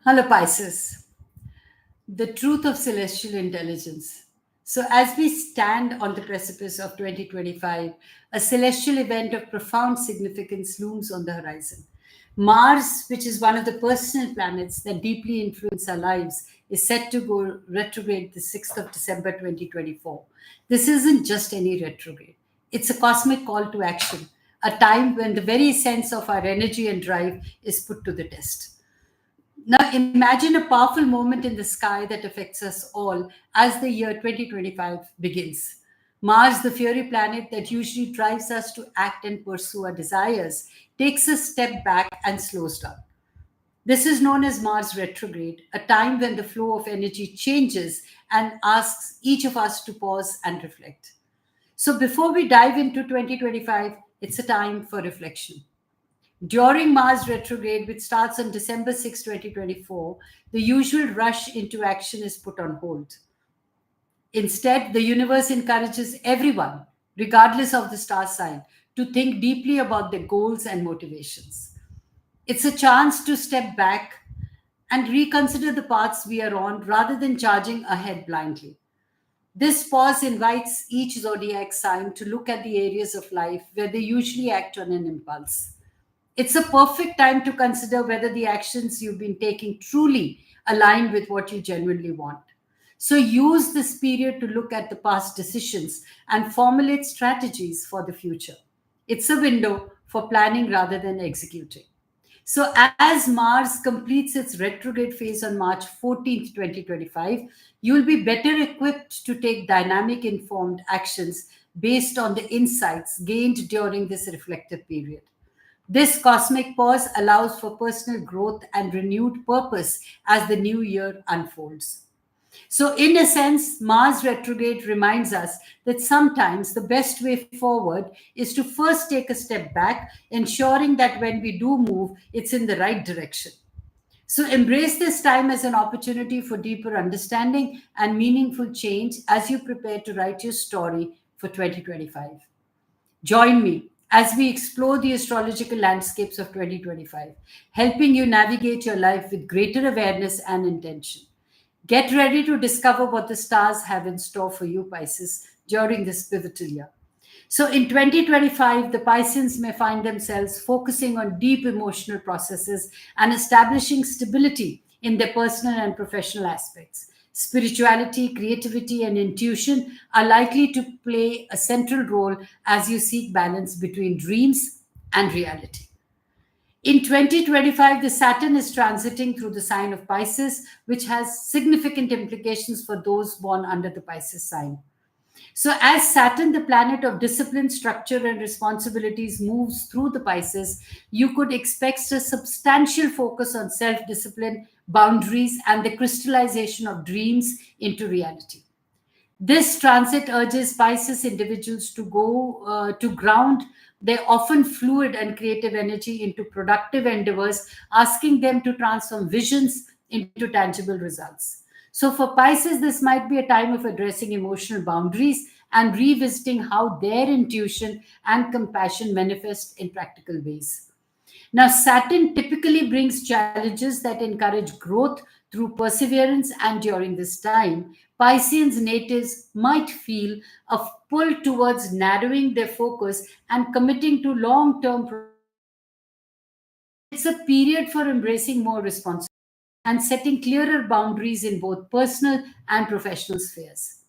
Hello, Pisces. The truth of celestial intelligence. So, as we stand on the precipice of 2025, a celestial event of profound significance looms on the horizon. Mars, which is one of the personal planets that deeply influence our lives, is set to go retrograde the 6th of December 2024. This isn't just any retrograde, it's a cosmic call to action, a time when the very sense of our energy and drive is put to the test. Now, imagine a powerful moment in the sky that affects us all as the year 2025 begins. Mars, the fiery planet that usually drives us to act and pursue our desires, takes a step back and slows down. This is known as Mars retrograde, a time when the flow of energy changes and asks each of us to pause and reflect. So, before we dive into 2025, it's a time for reflection. During Mars retrograde, which starts on December 6, 2024, the usual rush into action is put on hold. Instead, the universe encourages everyone, regardless of the star sign, to think deeply about their goals and motivations. It's a chance to step back and reconsider the paths we are on rather than charging ahead blindly. This pause invites each zodiac sign to look at the areas of life where they usually act on an impulse. It's a perfect time to consider whether the actions you've been taking truly align with what you genuinely want. So use this period to look at the past decisions and formulate strategies for the future. It's a window for planning rather than executing. So, as Mars completes its retrograde phase on March 14th, 2025, you will be better equipped to take dynamic, informed actions based on the insights gained during this reflective period. This cosmic pause allows for personal growth and renewed purpose as the new year unfolds. So, in a sense, Mars retrograde reminds us that sometimes the best way forward is to first take a step back, ensuring that when we do move, it's in the right direction. So, embrace this time as an opportunity for deeper understanding and meaningful change as you prepare to write your story for 2025. Join me as we explore the astrological landscapes of 2025, helping you navigate your life with greater awareness and intention. Get ready to discover what the stars have in store for you, Pisces, during this pivotal year. So, in 2025, the Pisceans may find themselves focusing on deep emotional processes and establishing stability in their personal and professional aspects. Spirituality, creativity, and intuition are likely to play a central role as you seek balance between dreams and reality. In 2025, the Saturn is transiting through the sign of Pisces, which has significant implications for those born under the Pisces sign. So, as Saturn, the planet of discipline, structure, and responsibilities, moves through the Pisces, you could expect a substantial focus on self discipline, boundaries, and the crystallization of dreams into reality. This transit urges Pisces individuals to go to ground their often fluid and creative energy into productive endeavors, asking them to transform visions into tangible results. So, for Pisces, this might be a time of addressing emotional boundaries and revisiting how their intuition and compassion manifest in practical ways. Now, Saturn typically brings challenges that encourage growth through perseverance, and during this time, Pisceans natives might feel a pull towards narrowing their focus and committing to long term it's a period for embracing more responsibility and setting clearer boundaries in both personal and professional spheres.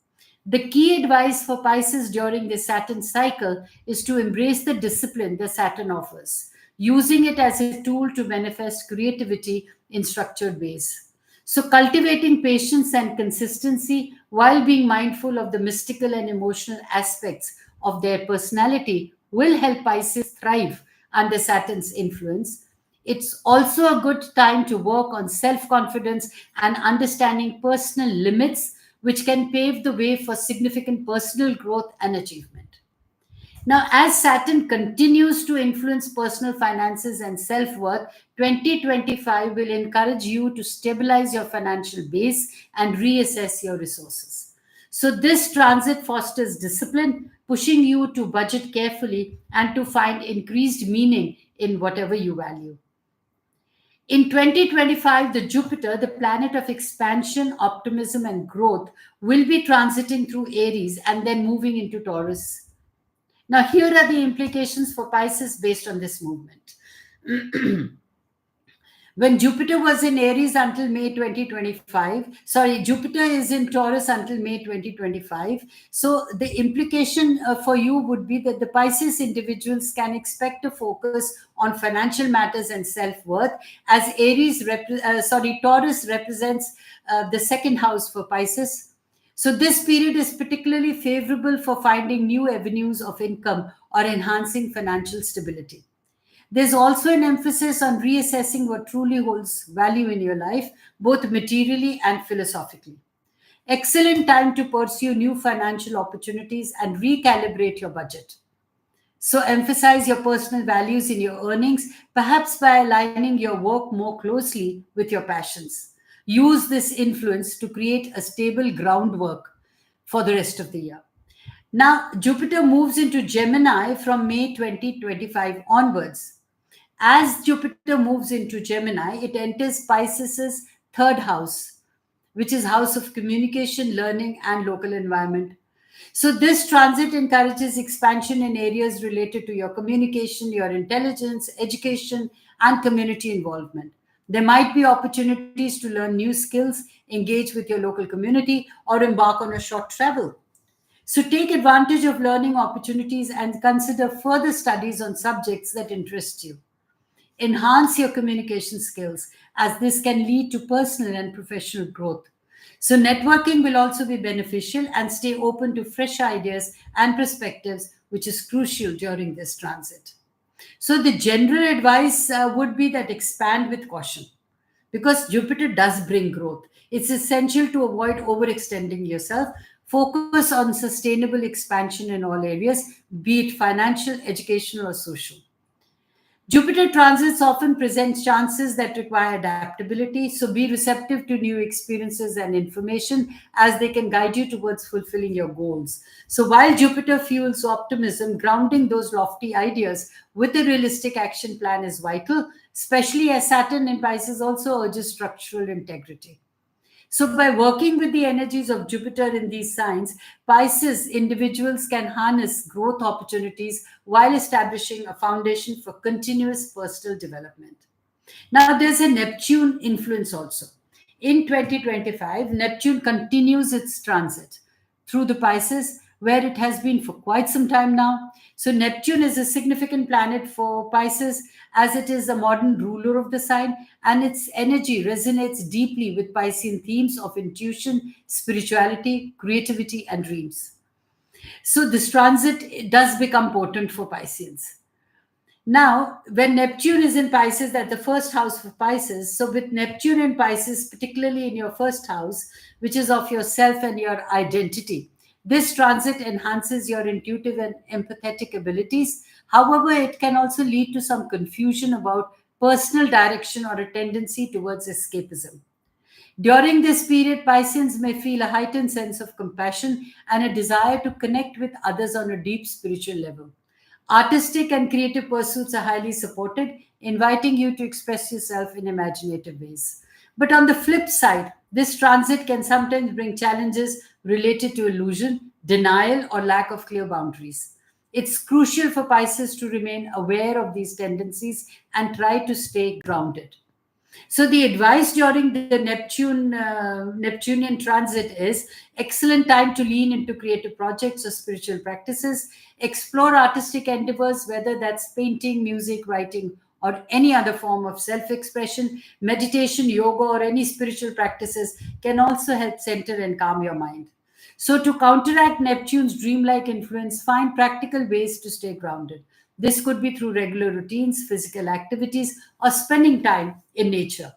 The key advice for Pisces during the Saturn cycle is to embrace the discipline that Saturn offers, using it as a tool to manifest creativity in structured ways. So, cultivating patience and consistency while being mindful of the mystical and emotional aspects of their personality will help Pisces thrive under Saturn's influence. It's also a good time to work on self confidence and understanding personal limits, which can pave the way for significant personal growth and achievement. Now, as Saturn continues to influence personal finances and self worth, 2025 will encourage you to stabilize your financial base and reassess your resources. So, this transit fosters discipline, pushing you to budget carefully and to find increased meaning in whatever you value. In 2025, the Jupiter, the planet of expansion, optimism, and growth, will be transiting through Aries and then moving into Taurus. Now, here are the implications for Pisces based on this movement. When Jupiter was in Aries until May 2025, sorry, Jupiter is in Taurus until May 2025. So the implication for you would be that the Pisces individuals can expect to focus on financial matters and self-worth, as Taurus represents the second house for Pisces. So this period is particularly favorable for finding new avenues of income or enhancing financial stability. There's also an emphasis on reassessing what truly holds value in your life, both materially and philosophically. Excellent time to pursue new financial opportunities and recalibrate your budget. So, emphasize your personal values in your earnings, perhaps by aligning your work more closely with your passions. Use this influence to create a stable groundwork for the rest of the year. Now, Jupiter moves into Gemini from May 2025 onwards. As Jupiter moves into Gemini, it enters Pisces' third house, which is house of communication, learning, and local environment. So this transit encourages expansion in areas related to your communication, your intelligence, education, and community involvement. There might be opportunities to learn new skills, engage with your local community, or embark on a short travel. So take advantage of learning opportunities and consider further studies on subjects that interest you. Enhance your communication skills, as this can lead to personal and professional growth. So, networking will also be beneficial, and stay open to fresh ideas and perspectives, which is crucial during this transit. So, the general advice would be that expand with caution, because Jupiter does bring growth. It's essential to avoid overextending yourself. Focus on sustainable expansion in all areas, be it financial, educational, or social. Jupiter transits often present chances that require adaptability, so be receptive to new experiences and information, as they can guide you towards fulfilling your goals. So, while Jupiter fuels optimism, grounding those lofty ideas with a realistic action plan is vital, especially as Saturn in Pisces also urges structural integrity. So, by working with the energies of Jupiter in these signs, Pisces individuals can harness growth opportunities while establishing a foundation for continuous personal development. Now, there's a Neptune influence also. In 2025, Neptune continues its transit through the Pisces, where it has been for quite some time now. So, Neptune is a significant planet for Pisces, as it is a modern ruler of the sign, and its energy resonates deeply with Piscean themes of intuition, spirituality, creativity, and dreams. So, this transit does become potent for Pisceans. Now, when Neptune is in Pisces, that's the first house for Pisces. So, with Neptune in Pisces, particularly in your first house, which is of yourself and your identity, this transit enhances your intuitive and empathetic abilities. However, it can also lead to some confusion about personal direction or a tendency towards escapism. During this period, Pisceans may feel a heightened sense of compassion and a desire to connect with others on a deep spiritual level. Artistic and creative pursuits are highly supported, inviting you to express yourself in imaginative ways. But on the flip side, this transit can sometimes bring challenges related to illusion, denial, or lack of clear boundaries. It's crucial for Pisces to remain aware of these tendencies and try to stay grounded. So the advice during the Neptunian transit is excellent time to lean into creative projects or spiritual practices, explore artistic endeavors, whether that's painting, music, writing, or any other form of self-expression. Meditation, yoga, or any spiritual practices can also help center and calm your mind. So, to counteract Neptune's dreamlike influence, find practical ways to stay grounded. This could be through regular routines, physical activities, or spending time in nature.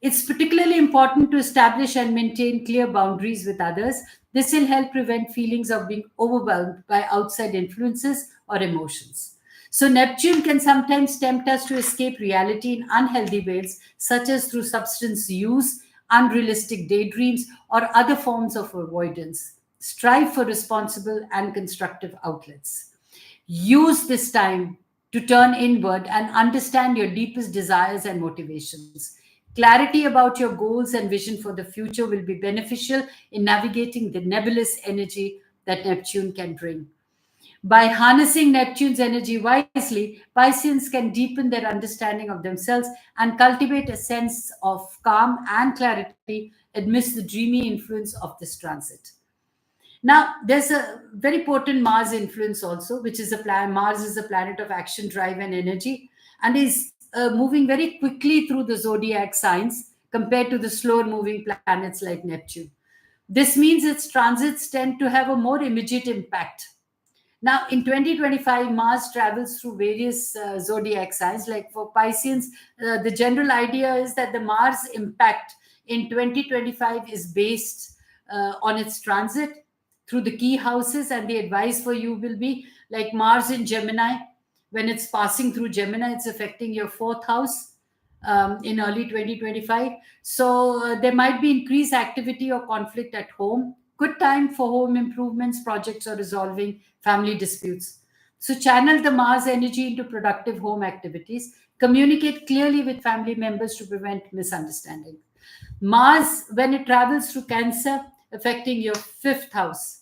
It's particularly important to establish and maintain clear boundaries with others. This will help prevent feelings of being overwhelmed by outside influences or emotions. So, Neptune can sometimes tempt us to escape reality in unhealthy ways, such as through substance use, unrealistic daydreams, or other forms of avoidance. Strive for responsible and constructive outlets. Use this time to turn inward and understand your deepest desires and motivations. Clarity about your goals and vision for the future will be beneficial in navigating the nebulous energy that Neptune can bring. By harnessing Neptune's energy wisely, Pisceans can deepen their understanding of themselves and cultivate a sense of calm and clarity amidst the dreamy influence of this transit. Now, there's a very potent Mars influence also, which is a planet. Mars is a planet of action, drive, and energy, and is moving very quickly through the zodiac signs compared to the slower moving planets like Neptune. This means its transits tend to have a more immediate impact. Now, in 2025, Mars travels through various zodiac signs. Like for Pisceans, the general idea is that the Mars impact in 2025 is based on its transit through the key houses. And the advice for you will be like Mars in Gemini. When it's passing through Gemini, it's affecting your fourth house in early 2025. So there might be increased activity or conflict at home. Good time for home improvements, projects, or resolving family disputes. So channel the Mars energy into productive home activities. Communicate clearly with family members to prevent misunderstanding. Mars, when it travels through Cancer, affecting your fifth house.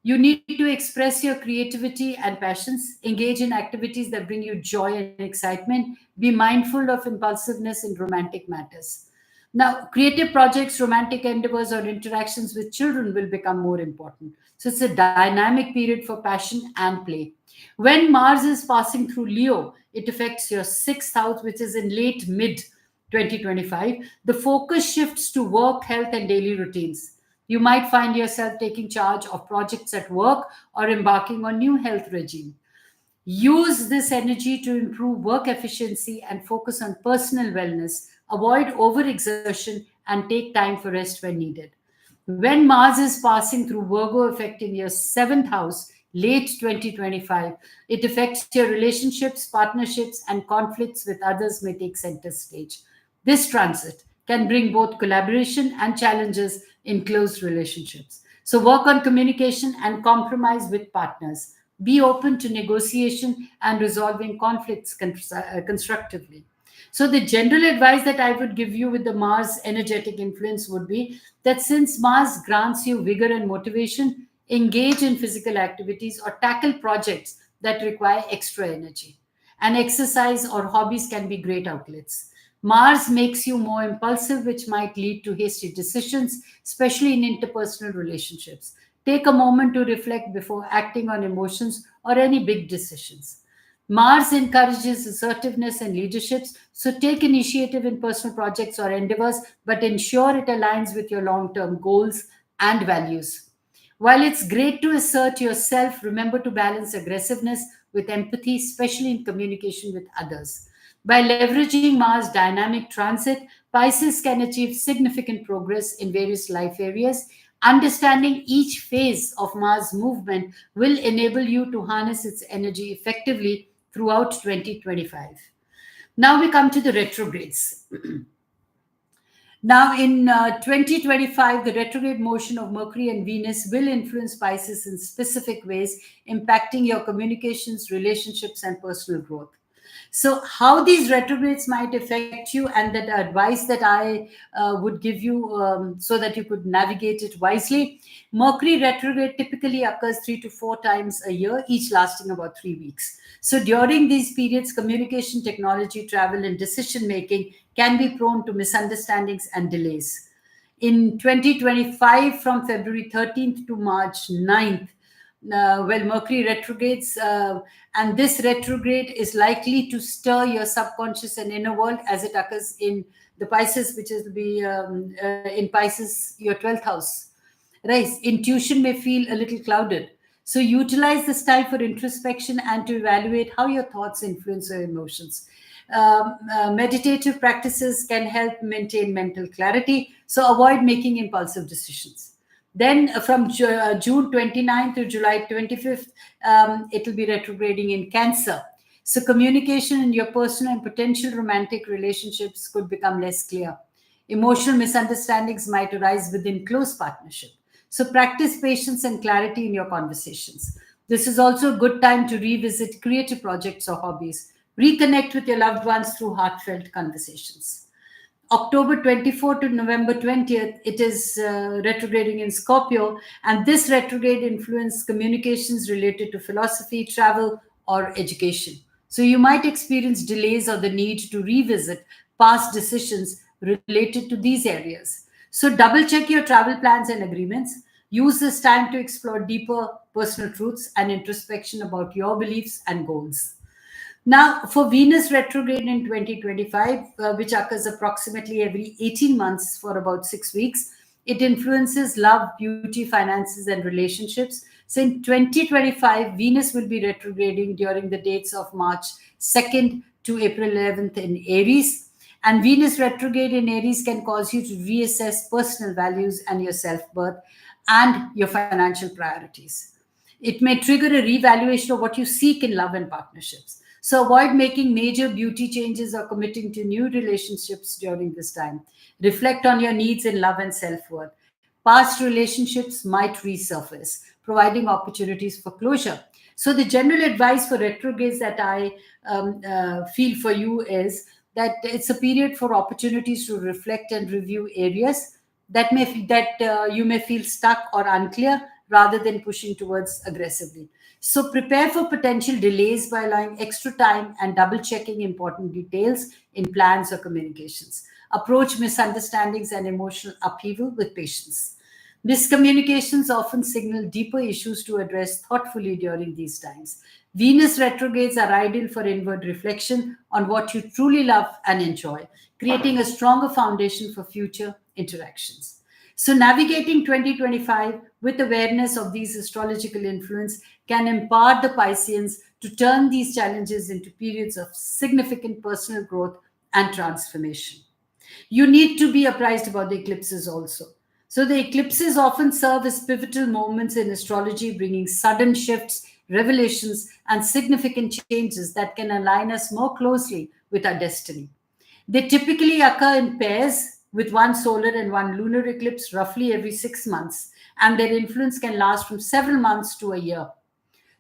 You need to express your creativity and passions, engage in activities that bring you joy and excitement, be mindful of impulsiveness in romantic matters. Now, creative projects, romantic endeavors, or interactions with children will become more important. So, it's a dynamic period for passion and play. When Mars is passing through Leo, it affects your sixth house, which is in late mid 2025. The focus shifts to work, health, and daily routines. You might find yourself taking charge of projects at work or embarking on new health regime. Use this energy to improve work efficiency and focus on personal wellness. Avoid overexertion and take time for rest when needed. When Mars is passing through Virgo, affecting your seventh house, late 2025, it affects your relationships, partnerships, and conflicts with others may take center stage. This transit can bring both collaboration and challenges in close relationships. So, work on communication and compromise with partners. Be open to negotiation and resolving conflicts constructively. So, the general advice that I would give you with the Mars energetic influence would be that since Mars grants you vigor and motivation, engage in physical activities or tackle projects that require extra energy. And exercise or hobbies can be great outlets. Mars makes you more impulsive, which might lead to hasty decisions, especially in interpersonal relationships. Take a moment to reflect before acting on emotions or any big decisions. Mars encourages assertiveness and leadership, so take initiative in personal projects or endeavors, but ensure it aligns with your long term goals and values. While it's great to assert yourself, remember to balance aggressiveness with empathy, especially in communication with others. By leveraging Mars' dynamic transit, Pisces can achieve significant progress in various life areas. Understanding each phase of Mars' movement will enable you to harness its energy effectively throughout 2025. Now we come to the retrogrades. Now, in 2025, the retrograde motion of Mercury and Venus will influence Pisces in specific ways, impacting your communications, relationships, and personal growth. So, how these retrogrades might affect you, and that advice that I would give you so that you could navigate it wisely. Mercury retrograde typically occurs 3 to 4 times a year, each lasting about 3 weeks. So, during these periods, communication, technology, travel, and decision making can be prone to misunderstandings and delays. In 2025, from February 13th to March 9th, Mercury retrogrades, and this retrograde is likely to stir your subconscious and inner world as it occurs in the Pisces, which is in Pisces, your 12th house. Right? Intuition may feel a little clouded. So utilize this time for introspection and to evaluate how your thoughts influence your emotions. Meditative practices can help maintain mental clarity, so avoid making impulsive decisions. Then from June 29th to July 25th, it will be retrograding in Cancer. So communication in your personal and potential romantic relationships could become less clear. Emotional misunderstandings might arise within close partnership. So practice patience and clarity in your conversations. This is also a good time to revisit creative projects or hobbies. Reconnect with your loved ones through heartfelt conversations. October 24th to November 20th, it is retrograding in Scorpio, and this retrograde influences communications related to philosophy, travel, or education. So you might experience delays or the need to revisit past decisions related to these areas. So double check your travel plans and agreements. Use this time to explore deeper personal truths and introspection about your beliefs and goals. Now, for Venus retrograde in 2025, which occurs approximately every 18 months for about 6 weeks, it influences love, beauty, finances, and relationships. So in 2025, Venus will be retrograding during the dates of March 2nd to April 11th in Aries. And Venus retrograde in Aries can cause you to reassess personal values and your self worth and your financial priorities. It may trigger a revaluation of what you seek in love and partnerships. So avoid making major beauty changes or committing to new relationships during this time. Reflect on your needs in love and self worth. Past relationships might resurface, providing opportunities for closure. So, the general advice for retrogrades that I feel for you is that it's a period for opportunities to reflect and review areas that you may feel stuck or unclear rather than pushing towards aggressively. So prepare for potential delays by allowing extra time and double checking important details in plans or communications. Approach misunderstandings and emotional upheaval with patience. Miscommunications often signal deeper issues to address thoughtfully during these times. Venus retrogrades are ideal for inward reflection on what you truly love and enjoy, creating a stronger foundation for future interactions. So, navigating 2025 with awareness of these astrological influence can empower the Pisceans to turn these challenges into periods of significant personal growth and transformation. You need to be apprised about the eclipses also. So, the eclipses often serve as pivotal moments in astrology, bringing sudden shifts, revelations, and significant changes that can align us more closely with our destiny. They typically occur in pairs with one solar and one lunar eclipse roughly every 6 months, and their influence can last from several months to a year.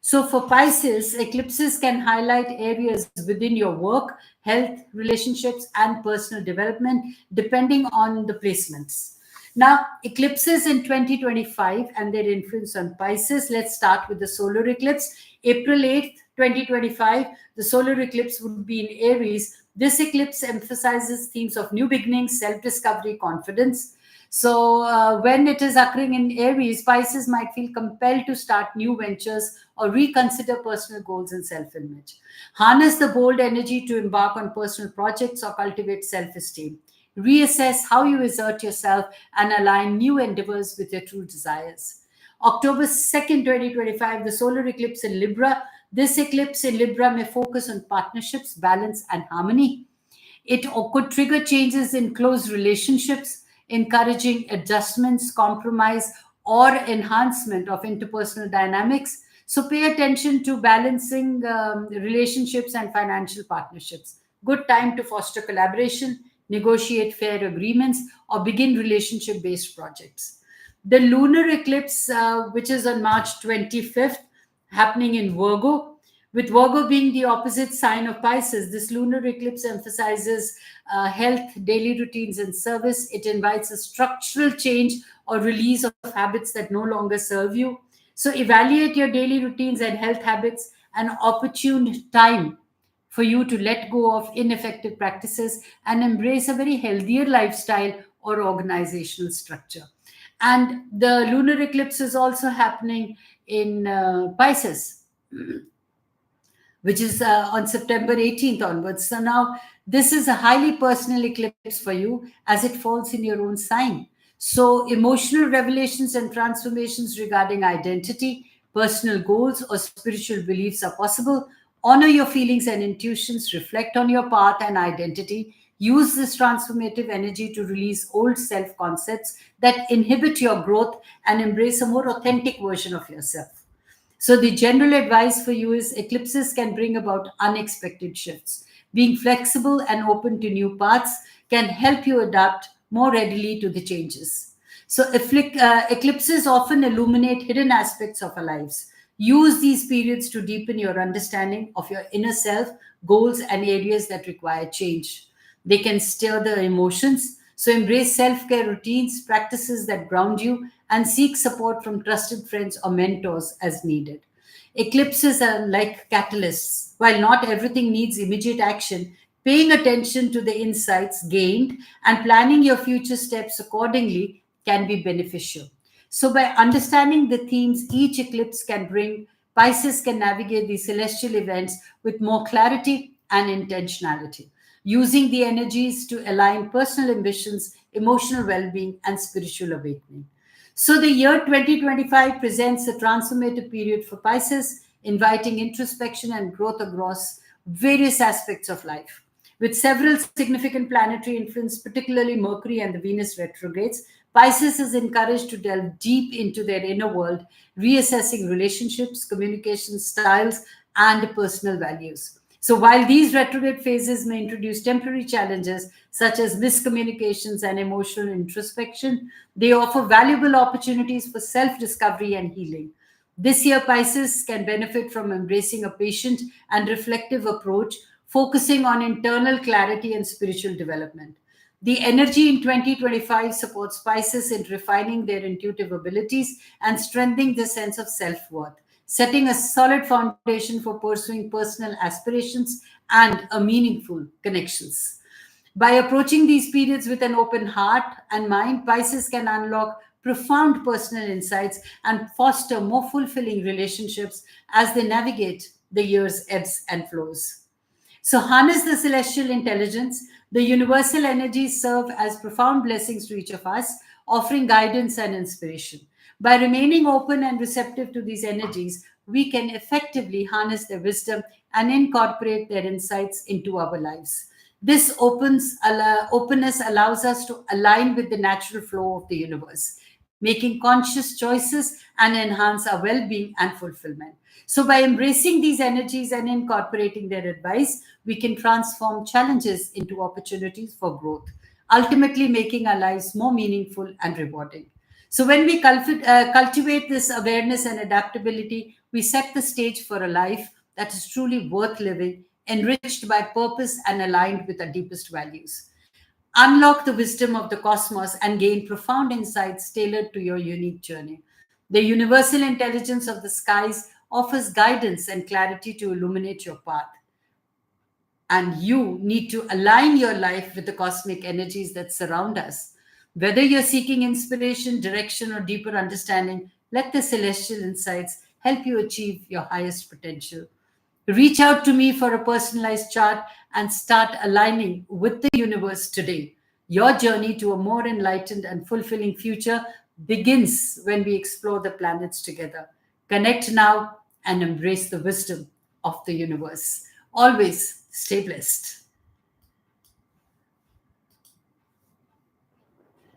So, for Pisces, eclipses can highlight areas within your work, health, relationships, and personal development, depending on the placements. Now, eclipses in 2025 and their influence on Pisces. Let's start with the solar eclipse. April 8th, 2025, the solar eclipse would be in Aries. This eclipse emphasizes themes of new beginnings, self discovery, confidence. So, when it is occurring in Aries, Pisces might feel compelled to start new ventures or reconsider personal goals and self image. Harness the bold energy to embark on personal projects or cultivate self esteem. Reassess how you assert yourself and align new endeavors with your true desires. October 2nd, 2025, the solar eclipse in Libra. This eclipse in Libra may focus on partnerships, balance, and harmony. It could trigger changes in close relationships, encouraging adjustments, compromise, or enhancement of interpersonal dynamics. So pay attention to balancing relationships and financial partnerships. Good time to foster collaboration, negotiate fair agreements, or begin relationship based projects. The lunar eclipse, which is on March 25th, happening in Virgo, with Virgo being the opposite sign of Pisces, this lunar eclipse emphasizes health, daily routines, and service. It invites a structural change or release of habits that no longer serve you. So, evaluate your daily routines and health habits, an opportune time for you to let go of ineffective practices and embrace a very healthier lifestyle or organizational structure. And the lunar eclipse is also happening in Pisces, which is on September 18th onwards. So now this is a highly personal eclipse for you as it falls in your own sign. So emotional revelations and transformations regarding identity, personal goals, or spiritual beliefs are possible. Honor your feelings and intuitions, reflect on your path and identity. Use this transformative energy to release old self concepts that inhibit your growth and embrace a more authentic version of yourself. So, the general advice for you is eclipses can bring about unexpected shifts. Being flexible and open to new paths can help you adapt more readily to the changes. So, eclipses often illuminate hidden aspects of our lives. Use these periods to deepen your understanding of your inner self, goals, and areas that require change. They can stir the emotions, so embrace self care routines, practices that ground you, and seek support from trusted friends or mentors as needed. Eclipses are like catalysts. While not everything needs immediate action, paying attention to the insights gained and planning your future steps accordingly can be beneficial. So, by understanding the themes each eclipse can bring, Pisces can navigate these celestial events with more clarity and intentionality, using the energies to align personal ambitions, emotional well being, and spiritual awakening. So, the year 2025 presents a transformative period for Pisces, inviting introspection and growth across various aspects of life. With several significant planetary influence, particularly Mercury and the Venus retrogrades, Pisces is encouraged to delve deep into their inner world, reassessing relationships, communication styles, and personal values. So, while these retrograde phases may introduce temporary challenges such as miscommunications and emotional introspection, they offer valuable opportunities for self discovery and healing. This year, Pisces can benefit from embracing a patient and reflective approach, focusing on internal clarity and spiritual development. The energy in 2025 supports Pisces in refining their intuitive abilities and strengthening their sense of self worth, setting a solid foundation for pursuing personal aspirations and a meaningful connections. By approaching these periods with an open heart and mind, Pisces can unlock profound personal insights and foster more fulfilling relationships as they navigate the year's ebbs and flows. So, harness the celestial intelligence. The universal energies serve as profound blessings to each of us, offering guidance and inspiration. By remaining open and receptive to these energies, we can effectively harness their wisdom and incorporate their insights into our lives. This openness allows us to align with the natural flow of the universe, making conscious choices and enhance our well being and fulfillment. So, by embracing these energies and incorporating their advice, we can transform challenges into opportunities for growth, ultimately making our lives more meaningful and rewarding. So, when we cultivate this awareness and adaptability, we set the stage for a life that is truly worth living, enriched by purpose and aligned with our deepest values. Unlock the wisdom of the cosmos and gain profound insights tailored to your unique journey. The universal intelligence of the skies offers guidance and clarity to illuminate your path. And you need to align your life with the cosmic energies that surround us. Whether you're seeking inspiration, direction, or deeper understanding, let the celestial insights help you achieve your highest potential. Reach out to me for a personalized chart and start aligning with the universe today. Your journey to a more enlightened and fulfilling future begins when we explore the planets together. Connect now and embrace the wisdom of the universe. Always stay blessed.